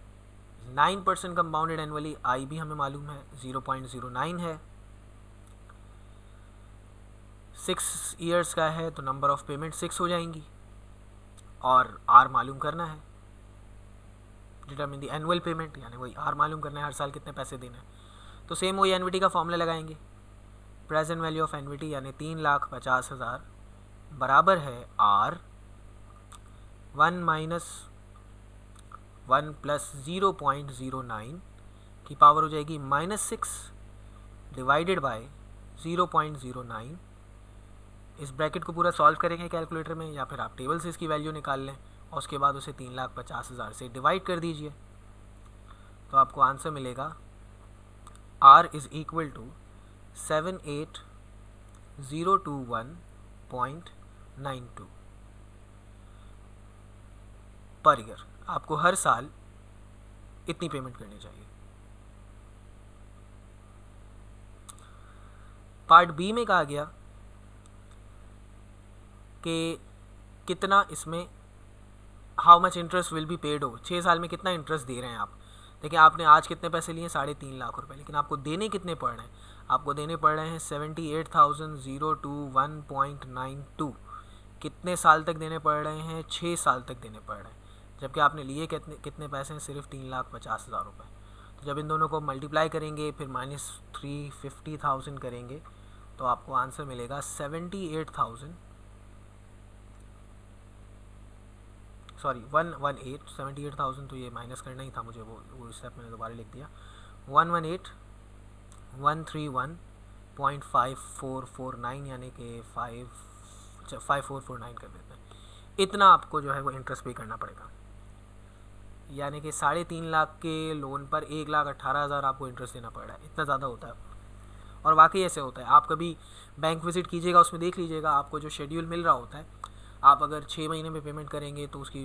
9% कंपाउंडेड एनुअली आई भी हमें मालूम है 0.09 है, 6 ईयर्स का है तो नंबर ऑफ पेमेंट 6 हो जाएंगी, और आर मालूम करना है, डिटरमिन द एनुअल पेमेंट, यानी वही आर मालूम करना है हर साल कितने पैसे देना है। तो सेम वही एन्युटी का फॉर्मूला लगाएंगे, प्रेजेंट वैल्यू ऑफ एन्युटी यानी 3,50,000 बराबर है आर 1 माइनस 1 प्लस 0.09 की पावर हो जाएगी -6 डिवाइडेड बाय 0.09। इस ब्रैकेट को पूरा सॉल्व करेंगे कैलकुलेटर में, या फिर आप टेबल से इसकी वैल्यू निकाल लें और उसके बाद उसे 3,50,000 से डिवाइड कर दीजिए, तो आपको आंसर मिलेगा R is equal to 78,021.92 per year. आपको हर साल इतनी पेमेंट करनी चाहिए। पार्ट बी में कहा गया कि कितना इसमें how much interest will be paid हो, 6 साल में कितना इंटरेस्ट दे रहे हैं आप। देखिए आपने आज कितने पैसे लिए, 3.5 लाख रुपए, लेकिन आपको देने कितने पड़ रहे हैं, आपको देने पड़ रहे हैं 78,021.92। कितने साल तक देने पड़ रहे हैं, 6 साल तक देने पड़ रहे हैं, जबकि आपने लिए कितने कितने पैसे हैं, सिर्फ 3,50,000 रुपये। तो जब इन दोनों को मल्टीप्लाई करेंगे फिर -350,000 करेंगे तो आपको आंसर मिलेगा 118,000, तो ये माइनस करना ही था मुझे, वो स्टेप मैंने दोबारा लिख दिया। 118,131.5449 यानी कि 5449 कर देते हैं। इतना आपको जो है वो इंटरेस्ट पे करना पड़ेगा, यानी कि 3.5 लाख के लोन पर 1,18,000 आपको इंटरेस्ट देना पड़ रहा है। इतना ज़्यादा होता है और वाकई ऐसे होता है। आप कभी बैंक विज़िट कीजिएगा, उसमें देख लीजिएगा आपको जो शेड्यूल मिल रहा होता है, आप अगर 6 महीने में पेमेंट करेंगे तो उसकी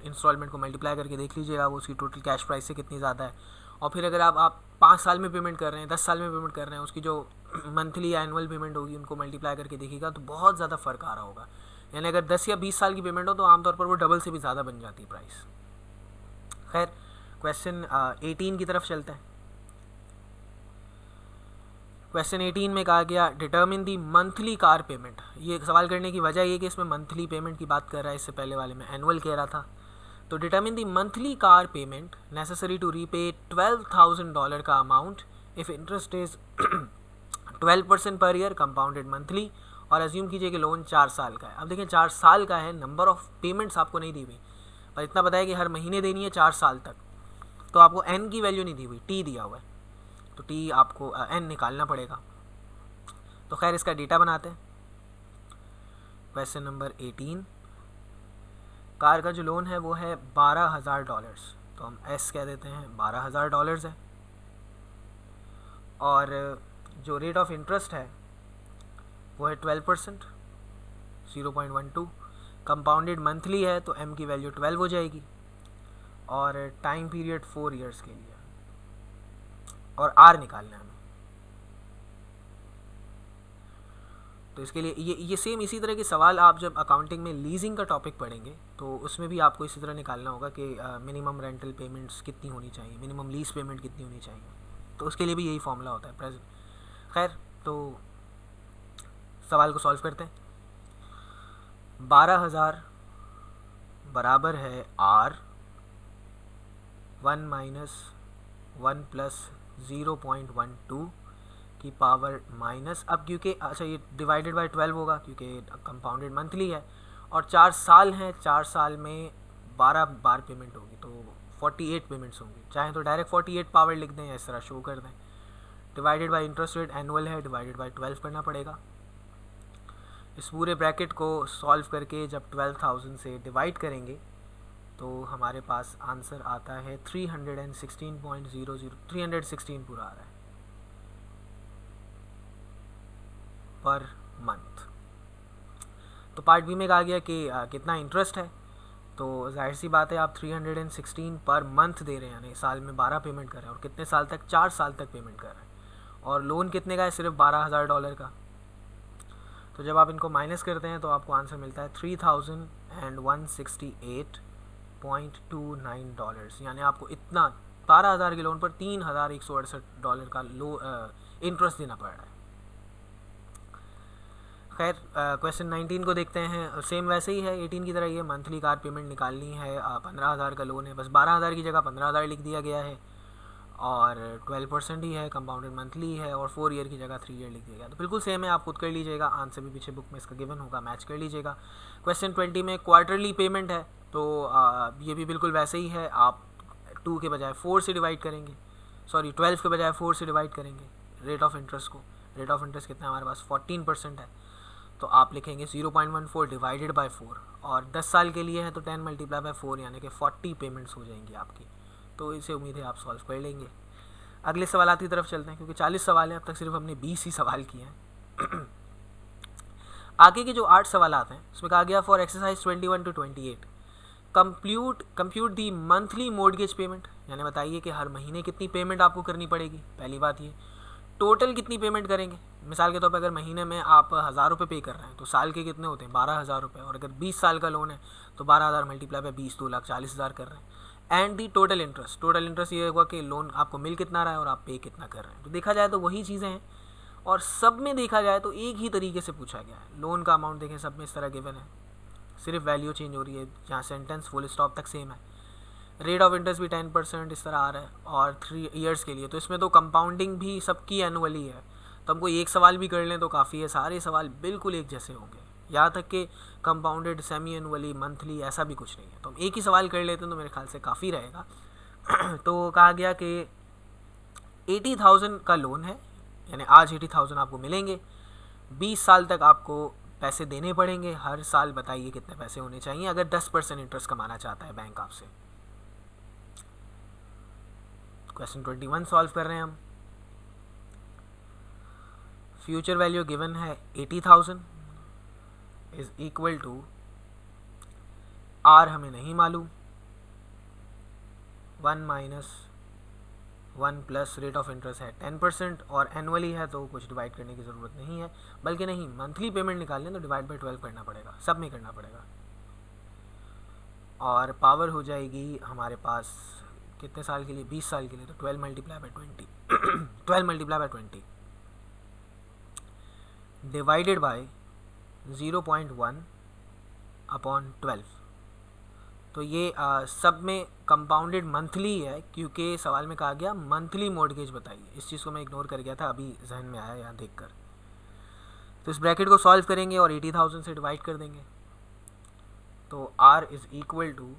इंस्टॉलमेंट को मल्टीप्लाई करके देख लीजिएगा वो उसकी टोटल कैश प्राइस से कितनी ज़्यादा है। और फिर अगर आप 5 साल में पेमेंट कर रहे हैं, 10 साल में पेमेंट कर रहे हैं, उसकी जो मंथली या एनुअल पेमेंट होगी उनको मल्टीप्लाई करके देखिएगा तो बहुत ज़्यादा फ़र्क आ रहा होगा। यानी अगर 10 या 20 साल की पेमेंट हो तो आमतौर पर वो डबल से भी ज़्यादा बन जाती है प्राइस। खैर क्वेश्चन 18 की तरफ चलते हैं। क्वेश्चन 18 में कहा गया determine the monthly car payment. ये सवाल करने की वजह ये कि इसमें मंथली पेमेंट की बात कर रहा है, इससे पहले वाले में एनुअल कह रहा था। तो determine the monthly car payment necessary to repay $12,000 का amount if interest is 12% per year compounded monthly, और अज्यूम कीजिए कि लोन 4 साल का है। अब देखिए 4 साल का है, नंबर ऑफ पेमेंट्स आपको नहीं दी हुई, पर इतना बताया कि हर महीने देनी है 4 साल तक। तो आपको एन की वैल्यू नहीं दी हुई, टी दिया हुआ है, तो टी आपको एन निकालना पड़ेगा। तो खैर इसका डेटा बनाते हैं। क्वेश्चन नंबर 18, कार का जो लोन है वो है $12,000, तो हम एस कह देते हैं, $12,000 है। और जो रेट ऑफ इंटरेस्ट है वो है 12%, 0.12। कंपाउंडेड मंथली है तो एम की वैल्यू 12 हो जाएगी, और टाइम पीरियड 4 ईयर्स के लिए, और आर निकालना है हमें। तो इसके लिए ये सेम इसी तरह के सवाल आप जब अकाउंटिंग में लीजिंग का टॉपिक पढ़ेंगे तो उसमें भी आपको इसी तरह निकालना होगा कि मिनिमम रेंटल पेमेंट्स कितनी होनी चाहिए, मिनिमम लीज पेमेंट कितनी होनी चाहिए। तो उसके लिए भी यही फॉर्मूला होता है प्रेजेंट। खैर तो सवाल को सॉल्व करते हैं। 12,000 बराबर है R 1 - 1 + 0.12 की पावर माइनस, अब क्योंकि अच्छा ये डिवाइडेड बाय 12 होगा क्योंकि कंपाउंडेड मंथली है, और 4 साल हैं, 4 साल में 12 बार पेमेंट होगी तो 48 पेमेंट्स होंगी। चाहे तो डायरेक्ट 48 पावर लिख दें या इस तरह शो कर दें। Divided by interest rate annual है, डिवाइडेड बाय 12 करना पड़ेगा। इस पूरे ब्रैकेट को सॉल्व करके जब 12,000 से डिवाइड करेंगे तो हमारे पास आंसर आता है 316.00, 316 पूरा आ रहा है पर मंथ। तो पार्ट बी में कहा गया कि कितना इंटरेस्ट है, तो जाहिर सी बात है आप 316 पर मंथ दे रहे हैं, यानी साल में 12 पेमेंट कर रहे हैं, और कितने साल तक, 4 साल तक पेमेंट कर रहे हैं, और लोन कितने का है, सिर्फ $12,000 का। तो जब आप इनको माइनस करते हैं तो आपको आंसर मिलता है $3,168.29, यानी आपको इतना 12,000 के लोन पर $3,168 का इंटरेस्ट देना पड़ रहा है। खैर क्वेश्चन 19 को देखते हैं। सेम वैसे ही है 18 की तरह, ये मंथली कार पेमेंट निकालनी है। 15,000 का लोन है, बस 12,000 की जगह 15,000 लिख दिया गया है, और 12% ही है, कंपाउंडेड मंथली है, और 4 ईयर की जगह 3 ईयर लिख दिया गया। तो बिल्कुल सेम है, आप खुद कर लीजिएगा, आंसर भी पीछे बुक में इसका गिवन होगा, मैच कर लीजिएगा। क्वेश्चन 20 में क्वार्टरली पेमेंट है, तो ये भी बिल्कुल वैसे ही है। आप 2 के बजाय 4 से डिवाइड करेंगे, 12 के बजाय 4 से डिवाइड करेंगे रेट ऑफ इंटरेस्ट को। रेट ऑफ इंटरेस्ट कितना है हमारे पास, 14% है, तो आप लिखेंगे 0.14 डिवाइडेड बाय 4, और 10 साल के लिए है तो 10 × 4 यानी कि 40 पेमेंट्स हो जाएंगी आपकी। तो इसे उम्मीद है आप सॉल्व कर लेंगे। अगले सवालात की तरफ चलते हैं, क्योंकि 40 सवाल हैं, अब तक सिर्फ हमने 20 ही सवाल किए हैं। आगे के जो 8 सवालात हैं उसमें कहा गया for exercise 21 to 28 compute the monthly mortgage payment, यानी बताइए कि हर महीने कितनी पेमेंट आपको करनी पड़ेगी, पहली बात ये। टोटल कितनी पेमेंट करेंगे, मिसाल के तौर पर अगर महीने में आप 1000 रुपये पे कर रहे हैं तो साल के कितने होते हैं 12,000 रुपये, और अगर 20 साल का लोन है तो 12,000 मल्टीप्लाई बाय 20 2,40,000 कर रहे हैं। एंड दी टोटल इंटरेस्ट ये होगा कि लोन आपको मिल कितना रहा है और आप पे कितना कर रहे हैं। तो देखा जाए तो वही चीज़ें हैं, और सब में देखा जाए तो एक ही तरीके से पूछा गया है। लोन का अमाउंट देखें सब में इस तरह गिवन है, सिर्फ वैल्यू चेंज हो रही है, जहाँ सेंटेंस फुल स्टॉप तक सेम है। रेट ऑफ इंटरेस्ट भी 10% इस तरह आ रहा है, और 3 ईयर्स के लिए। तो इसमें तो कंपाउंडिंग भी सबकी एनुअली है, तो हमको एक सवाल भी कर लें तो काफ़ी है, सारे सवाल बिल्कुल एक जैसे होंगे, यहाँ तक कि कंपाउंडेड, सेमी एनुअली, मंथली, ऐसा भी कुछ नहीं है। तो हम एक ही सवाल कर लेते हैं तो मेरे ख्याल से काफ़ी रहेगा। तो कहा गया कि 80,000 का लोन है, यानी आज 80,000 आपको मिलेंगे, 20 साल तक आपको पैसे देने पड़ेंगे, हर साल बताइए कितने पैसे होने चाहिए अगर 10% इंटरेस्ट कमाना चाहता है बैंक आपसे। क्वेश्चन 21 सॉल्व कर रहे हैं हम। फ्यूचर वैल्यू गिवन है 80,000 इज इक्वल टू आर हमें नहीं मालूम, 1 minus 1 plus rate of interest है 10%, और एनुअली है तो कुछ डिवाइड करने की ज़रूरत नहीं है, बल्कि नहीं, मंथली पेमेंट निकालने तो डिवाइड बाई 12 करना पड़ेगा, सब में करना पड़ेगा। और पावर हो जाएगी हमारे पास कितने साल के लिए, 20 साल के लिए, तो 12 multiply by 20 12 multiply by 20 divided by 0.1 upon 12। तो ये सब में कंपाउंडेड मंथली है, क्योंकि सवाल में कहा गया मंथली मॉर्गेज बताइए। इस चीज़ को मैं इग्नोर कर गया था, अभी जहन में आया यहाँ देखकर। तो इस ब्रैकेट को सॉल्व करेंगे और 80,000 से डिवाइड कर देंगे, तो R is equal to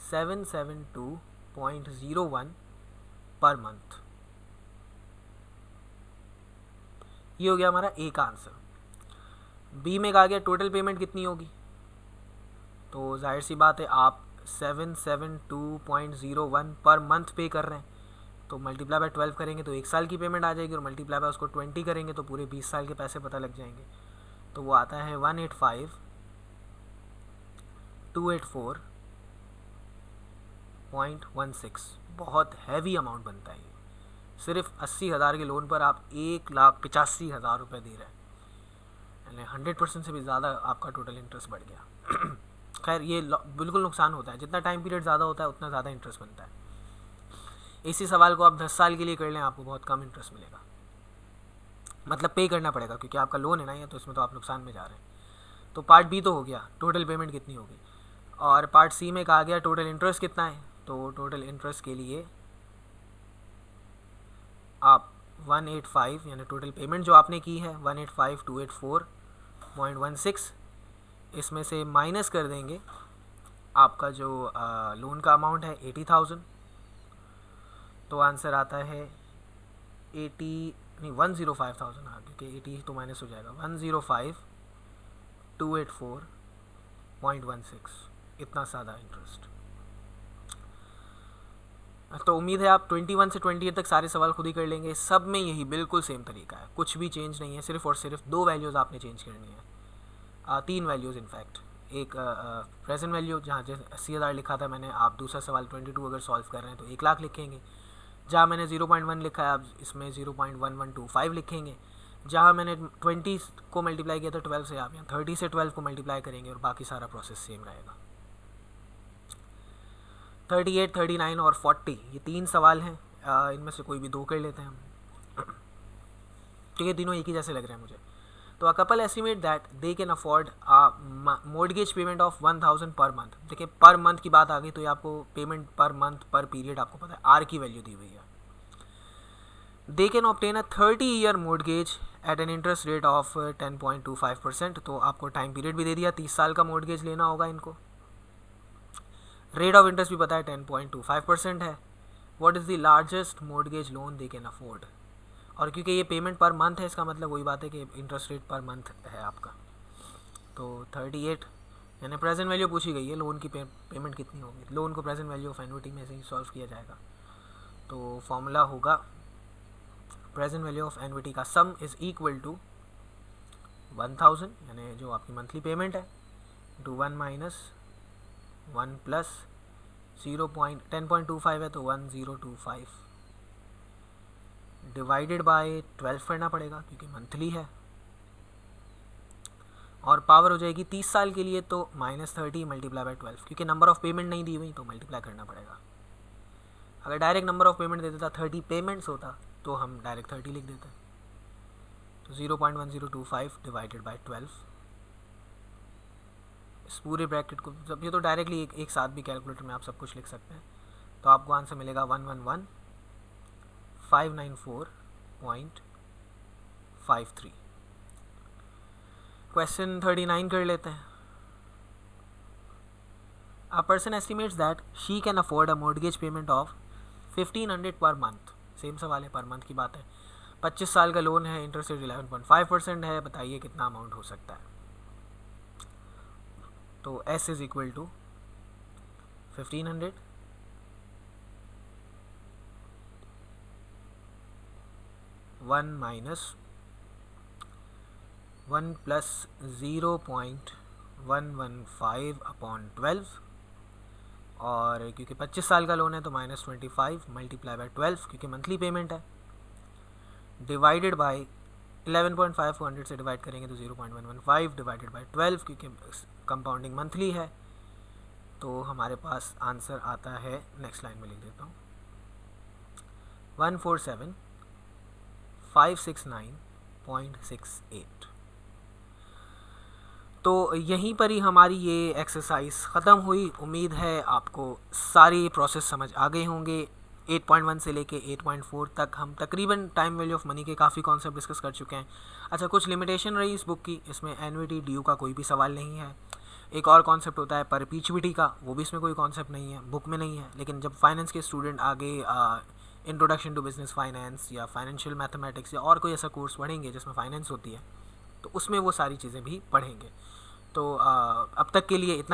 772.01 per month. ये हो गया हमारा ए का आंसर। बी में कहा गया टोटल पेमेंट कितनी होगी, तो जाहिर सी बात है आप 772.01 पर मंथ पे कर रहे हैं, तो मल्टीप्लाई बाय 12 करेंगे तो एक साल की पेमेंट आ जाएगी, और मल्टीप्लाई बाय उसको 20 करेंगे तो पूरे 20 साल के पैसे पता लग जाएंगे। तो वो आता है 185,284.16। बहुत हैवी अमाउंट बनता है ये, सिर्फ 80,000 के लोन पर आप 1,85,000 रुपये दे रहे हैं, यानी 100% से भी ज़्यादा आपका टोटल इंटरेस्ट बढ़ गया। खैर ये बिल्कुल नुकसान होता है, जितना टाइम पीरियड ज़्यादा होता है उतना ज़्यादा इंटरेस्ट बनता है। इसी सवाल को आप 10 साल के लिए कर लें, आपको बहुत कम इंटरेस्ट मिलेगा, मतलब पे करना पड़ेगा, क्योंकि आपका लोन है ना ये, तो इसमें तो आप नुकसान में जा रहे हैं। तो पार्ट बी तो हो गया, टोटल पेमेंट कितनी होगी। और पार्ट सी में कहा गया टोटल इंटरेस्ट कितना है, तो टोटल इंटरेस्ट के लिए आप 185, यानी टोटल पेमेंट जो आपने की है 185,284.16, इसमें से माइनस कर देंगे आपका जो लोन का अमाउंट है 80,000, तो आंसर आता है 105,000, हाँ, क्योंकि 80 तो माइनस हो जाएगा, 105,284.16, इतना सादा इंटरेस्ट। तो उम्मीद है आप 21 से 28 तक सारे सवाल खुद ही कर लेंगे। सब में यही बिल्कुल सेम तरीका है, कुछ भी चेंज नहीं है, सिर्फ और सिर्फ 2 वैल्यूज़ आपने चेंज करनी है, 3 वैल्यूज़ इनफैक्ट। एक प्रेजेंट वैल्यू जहाँ जैसे 80,000 लिखा था मैंने, आप दूसरा सवाल 22 अगर सॉल्व कर रहे हैं तो 1 लाख लिखेंगे। जहाँ मैंने 0.1 लिखा है आप इसमें 0.1125 लिखेंगे। जहाँ मैंने 20 को मल्टीप्लाई किया था 12 से, आप यहाँ 30 से 12 को मल्टीप्लाई करेंगे, और बाकी सारा प्रोसेस सेम रहेगा। 38, 39 और 40 ये 3 सवाल हैं, इनमें से कोई भी 2 कर लेते हैं हम, तो ये तीनों एक ही जैसे लग रहे हैं मुझे। तो a couple estimate that they can afford mortgage payment of 1,000 per month. देखिए पर मंथ की बात आ गई, तो ये आपको पेमेंट पर मंथ पर पीरियड आपको पता है, आर की वैल्यू दी हुई है। They can obtain a 30-year mortgage at an interest rate of 10.25%, तो आपको टाइम पीरियड भी दे दिया, 30 साल का मॉर्गेज लेना होगा इनको। रेट ऑफ इंटरेस्ट भी पता है 10.25% है। What is the largest mortgage loan they can afford, और क्योंकि ये पेमेंट पर मंथ है, इसका मतलब वही बात है कि इंटरेस्ट रेट पर मंथ है आपका। तो 38 यानी प्रेजेंट वैल्यू पूछी गई है, लोन की पेमेंट कितनी होगी। लोन को प्रेजेंट वैल्यू ऑफ एन्युटी में से ही सॉल्व किया जाएगा। तो फॉर्मूला होगा प्रेजेंट वैल्यू ऑफ एन्युटी का सम इज़ इक्वल टू 1,000, यानी जो आपकी मंथली पेमेंट है, टू 1 माइनस 1 प्लस 10.25 है तो 1025 डिवाइडेड बाय 12 करना पड़ेगा क्योंकि मंथली है, और पावर हो जाएगी 30 साल के लिए तो -30 मल्टीप्लाई बाय 12, क्योंकि नंबर ऑफ पेमेंट नहीं दी हुई तो मल्टीप्लाई करना पड़ेगा। अगर डायरेक्ट नंबर ऑफ पेमेंट दे देता 30 पेमेंट्स होता तो हम डायरेक्ट 30 लिख देते। तो 0.1025 डिवाइडेड बाय 12, इस पूरे ब्रैकेट को, जब ये तो डायरेक्टली एक साथ भी कैलकुलेटर में आप सब कुछ लिख सकते हैं, तो आपको आंसर मिलेगा 111,594.53। क्वेश्चन 39 कर लेते हैं। A person estimates that she can afford a mortgage payment of 1500 per month. Same सवाल है, पर मंथ की बात है। 25 साल का लोन है, इंटरेस्ट रेट 11.5% है, बताइए कितना अमाउंट हो सकता है। तो S is equal to 1500 1 minus 1 plus 0.115 upon 12, और क्योंकि 25 साल का लोन है तो -25 मल्टीप्लाई बाय 12 क्योंकि मंथली पेमेंट है, डिवाइडेड बाय 11.5 को 100 से डिवाइड करेंगे तो 0.115 डिवाइडेड बाय 12 क्योंकि कंपाउंडिंग मंथली है। तो हमारे पास आंसर आता है, नेक्स्ट लाइन में लिख देता हूँ, 147,569.68। तो यहीं पर ही हमारी ये एक्सरसाइज ख़त्म हुई। उम्मीद है आपको सारी प्रोसेस समझ आ गए होंगे। 8.1 से लेके 8.4 तक हम तकरीबन टाइम वैल्यू ऑफ मनी के काफ़ी कॉन्सेप्ट डिस्कस कर चुके हैं। अच्छा, कुछ लिमिटेशन रही इस बुक की, इसमें एन्युटी ड्यू का कोई भी सवाल नहीं है। एक और कॉन्सेप्ट होता है परपीचुइटी का, वो भी इसमें कोई कॉन्सेप्ट नहीं है, बुक में नहीं है। लेकिन जब फाइनेंस के स्टूडेंट आगे इंट्रोडक्शन टू बिजनेस फाइनेंस या फाइनेंशियल मैथमेटिक्स या और कोई ऐसा कोर्स पढ़ेंगे जिसमें फाइनेंस होती है, तो उसमें वो सारी चीज़ें भी पढ़ेंगे। तो अब तक के लिए इतना